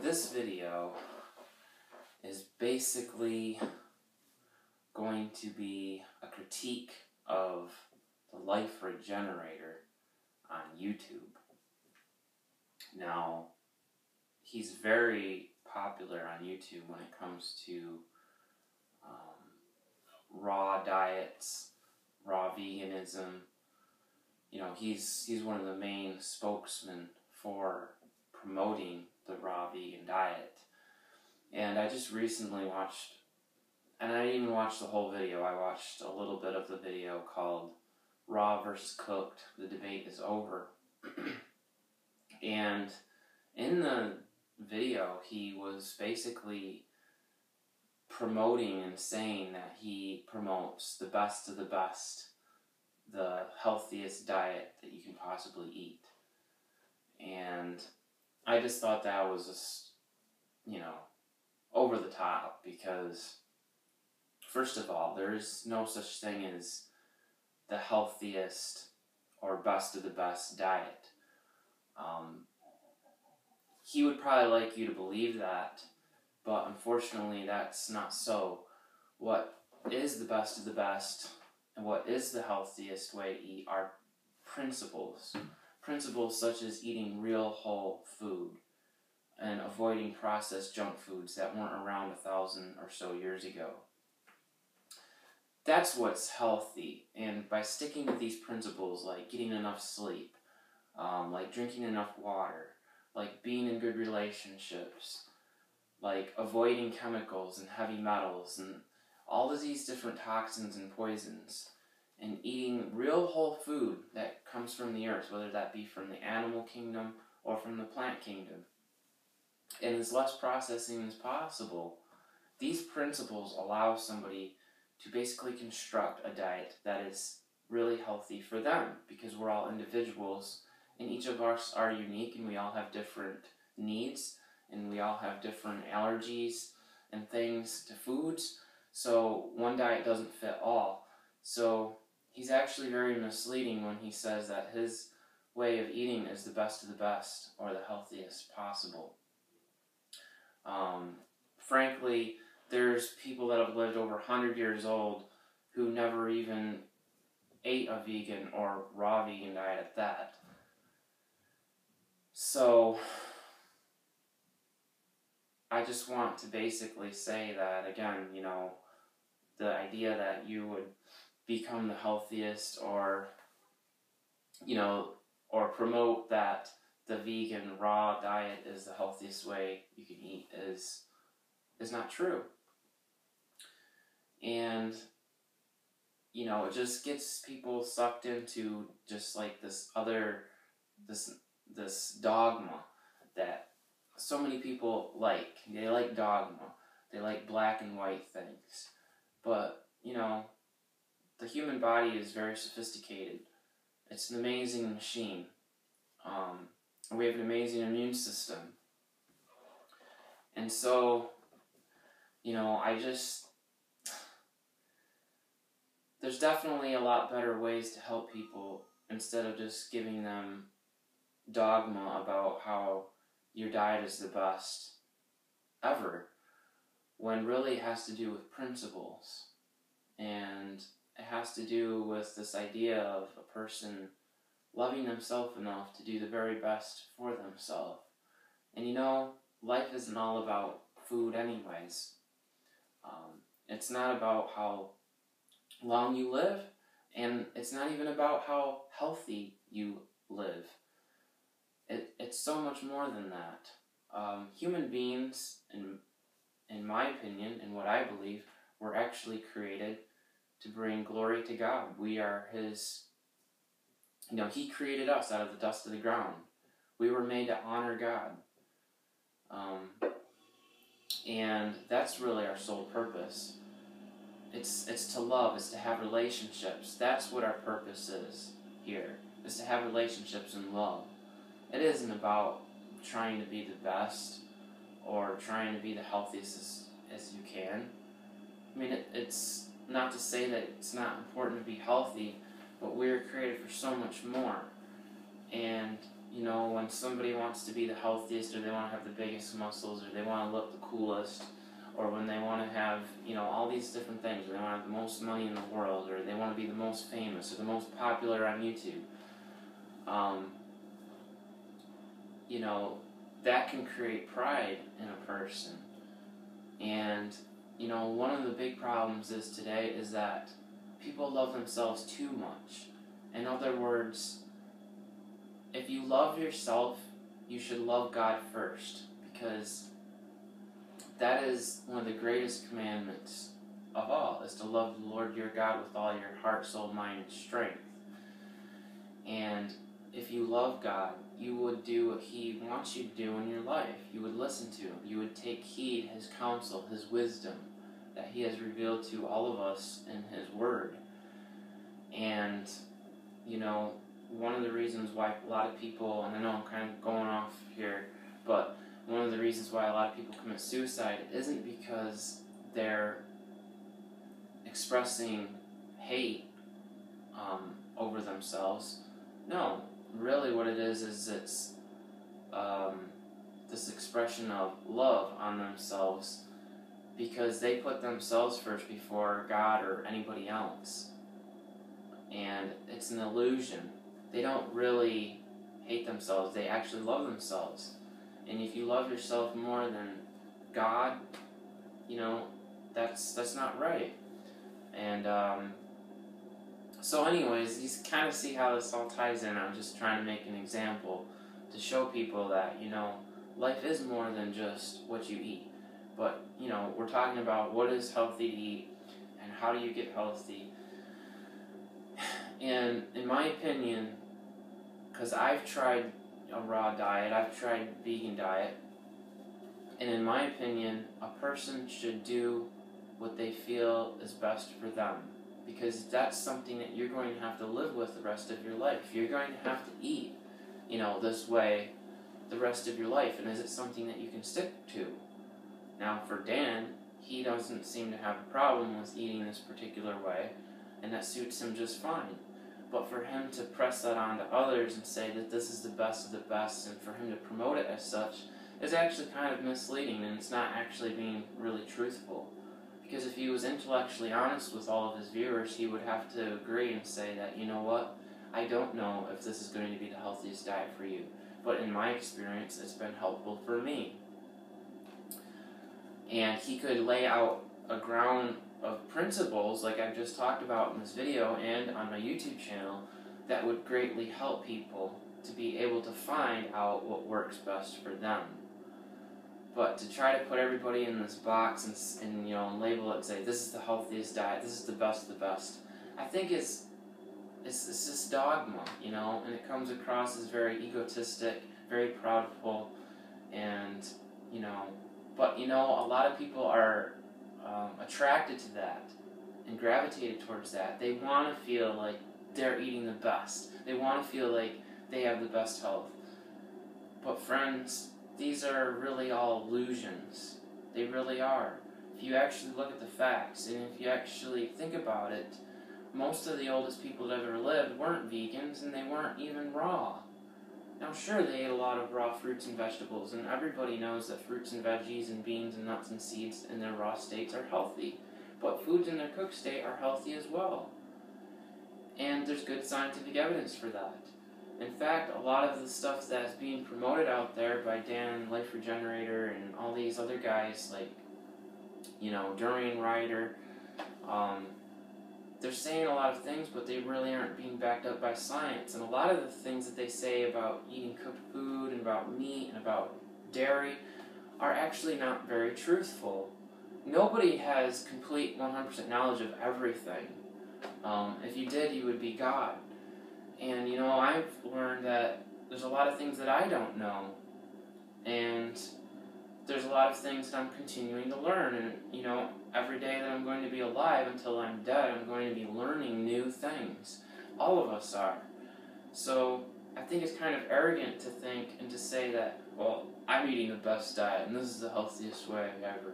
this video is basically going to be a critique of the Liferegenerator on YouTube. Now, he's very popular on YouTube when it comes to raw diets, raw veganism. You know, he's one of the main spokesmen for promoting the raw vegan diet. And I just recently watched, and I didn't even watch the whole video, I watched a little bit of the video called Raw versus Cooked, The Debate is Over. And in the video, he was basically promoting and saying that he promotes the best of the best, the healthiest diet that you can possibly eat. And I just thought that was just, over the top, because first of all, there's no such thing as the healthiest or best of the best diet. He would probably like you to believe that, but unfortunately that's not so. What is the best of the best and what is the healthiest way to eat are principles. Principles such as eating real whole food and avoiding processed junk foods that weren't around 1,000 or so years ago. That's what's healthy, and by sticking to these principles, like getting enough sleep, like drinking enough water, like being in good relationships, like avoiding chemicals and heavy metals and all of these different toxins and poisons, and eating real whole food that comes from the earth, whether that be from the animal kingdom or from the plant kingdom, and as less processing as possible. These principles allow somebody to basically construct a diet that is really healthy for them, because we're all individuals and each of us are unique, and we all have different needs, and we all have different allergies and things to foods, so one diet doesn't fit all. So he's actually very misleading when he says that his way of eating is the best of the best or the healthiest possible. Frankly, there's people that have lived over 100 years old who never even ate a vegan or raw vegan diet at that. So I just want to basically say that, again, the idea that you would become the healthiest or promote that the vegan raw diet is the healthiest way you can eat is not true. And, it just gets people sucked into just like this dogma that so many people like. They like dogma. They like black and white things. But, the human body is very sophisticated. It's an amazing machine. We have an amazing immune system. And so, there's definitely a lot better ways to help people instead of just giving them dogma about how your diet is the best ever, when really it has to do with principles, and it has to do with this idea of a person loving themselves enough to do the very best for themselves. And life isn't all about food anyways. It's not about how long you live, and it's not even about how healthy you live. It's so much more than that. Human beings, in my opinion, and what I believe, were actually created to bring glory to God. We are His, He created us out of the dust of the ground. We were made to honor God. And that's really our sole purpose. It's to love, it's to have relationships. That's what our purpose is here, is to have relationships and love. It isn't about trying to be the best or trying to be the healthiest as you can. I mean, it's not to say that it's not important to be healthy, but we're created for so much more. And, when somebody wants to be the healthiest, or they want to have the biggest muscles, or they want to look the coolest, or when they want to have, all these different things, or they want to have the most money in the world, or they want to be the most famous, or the most popular on YouTube, that can create pride in a person. And, one of the big problems today is that people love themselves too much. In other words, if you love yourself, you should love God first, because that is one of the greatest commandments of all, is to love the Lord your God with all your heart, soul, mind, and strength. And if you love God, you would do what He wants you to do in your life. You would listen to Him. You would take heed His counsel, His wisdom that He has revealed to all of us in His Word. And, one of the reasons why a lot of people, and I know I'm kind of going off here, but one of the reasons why a lot of people commit suicide isn't because they're expressing hate over themselves. No, really what it is it's this expression of love on themselves, because they put themselves first before God or anybody else. And it's an illusion. They don't really hate themselves. They actually love themselves. And if you love yourself more than God, that's not right. And so anyways, you kind of see how this all ties in. I'm just trying to make an example to show people that, life is more than just what you eat. But, we're talking about what is healthy to eat and how do you get healthy. And in my opinion, because I've tried a raw diet, I've tried vegan diet, and in my opinion, a person should do what they feel is best for them, because that's something that you're going to have to live with the rest of your life. You're going to have to eat, this way the rest of your life, and is it something that you can stick to? Now for Dan, he doesn't seem to have a problem with eating this particular way, and that suits him just fine. But for him to press that on to others and say that this is the best of the best, and for him to promote it as such, is actually kind of misleading, and it's not actually being really truthful. Because if he was intellectually honest with all of his viewers, he would have to agree and say that, I don't know if this is going to be the healthiest diet for you, but in my experience, it's been helpful for me. And he could lay out a ground of principles, like I've just talked about in this video and on my YouTube channel, that would greatly help people to be able to find out what works best for them. But to try to put everybody in this box and label it and say, this is the healthiest diet, this is the best of the best, I think it's this dogma, and it comes across as very egotistic, very proudful, and, but, a lot of people are attracted to that and gravitated towards that. They want to feel like they're eating the best. They want to feel like they have the best health. But friends, these are really all illusions. They really are. If you actually look at the facts, and if you actually think about it, most of the oldest people that ever lived weren't vegans, and they weren't even raw. Now sure, they ate a lot of raw fruits and vegetables, and everybody knows that fruits and veggies and beans and nuts and seeds in their raw states are healthy. But foods in their cooked state are healthy as well. And there's good scientific evidence for that. In fact, a lot of the stuff that's being promoted out there by Dan, Liferegenerator, and all these other guys like, Durian Rider, they're saying a lot of things, but they really aren't being backed up by science. And a lot of the things that they say about eating cooked food and about meat and about dairy are actually not very truthful. Nobody has complete 100% knowledge of everything. If you did, you would be God. And, I've learned that there's a lot of things that I don't know. And there's a lot of things that I'm continuing to learn. And, every day that I'm going to be alive until I'm dead, I'm going to be learning new things. All of us are. So I think it's kind of arrogant to think and to say that, well, I'm eating the best diet and this is the healthiest way ever.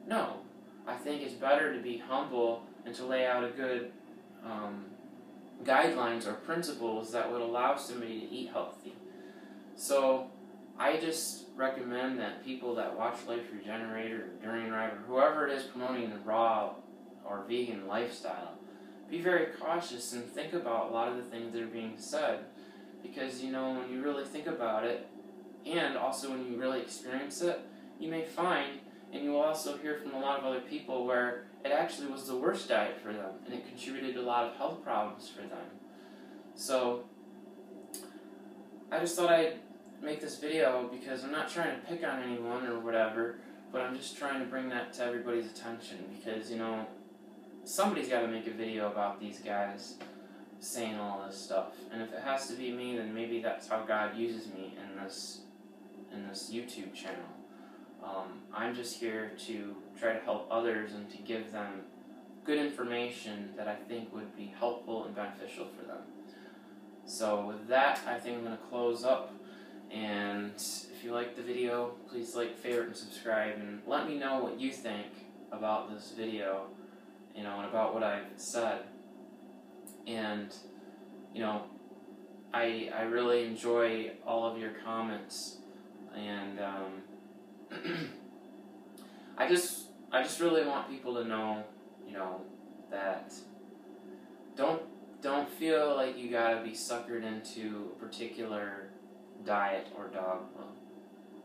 No. I think it's better to be humble and to lay out a good guidelines or principles that would allow somebody to eat healthy. So I just recommend that people that watch Liferegenerator or During Ride or whoever it is promoting the raw or vegan lifestyle, be very cautious and think about a lot of the things that are being said, because when you really think about it, and also when you really experience it, you may find, and you will also hear from a lot of other people, where it actually was the worst diet for them, and it contributed to a lot of health problems for them. So I just thought I'd make this video because I'm not trying to pick on anyone or whatever, but I'm just trying to bring that to everybody's attention, because somebody's got to make a video about these guys saying all this stuff, and if it has to be me, then maybe that's how God uses me in this YouTube channel. I'm just here to try to help others and to give them good information that I think would be helpful and beneficial for them. So with that, I think I'm going to close up, and if you like the video, please like, favorite, and subscribe, and let me know what you think about this video, and about what I've said. And I really enjoy all of your comments, and I just really want people to know, that don't feel like you gotta be suckered into a particular diet or dogma.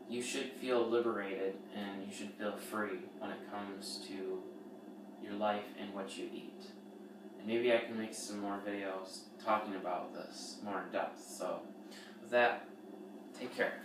You should feel liberated, and you should feel free when it comes to your life and what you eat. And maybe I can make some more videos talking about this more in depth. So with that, take care.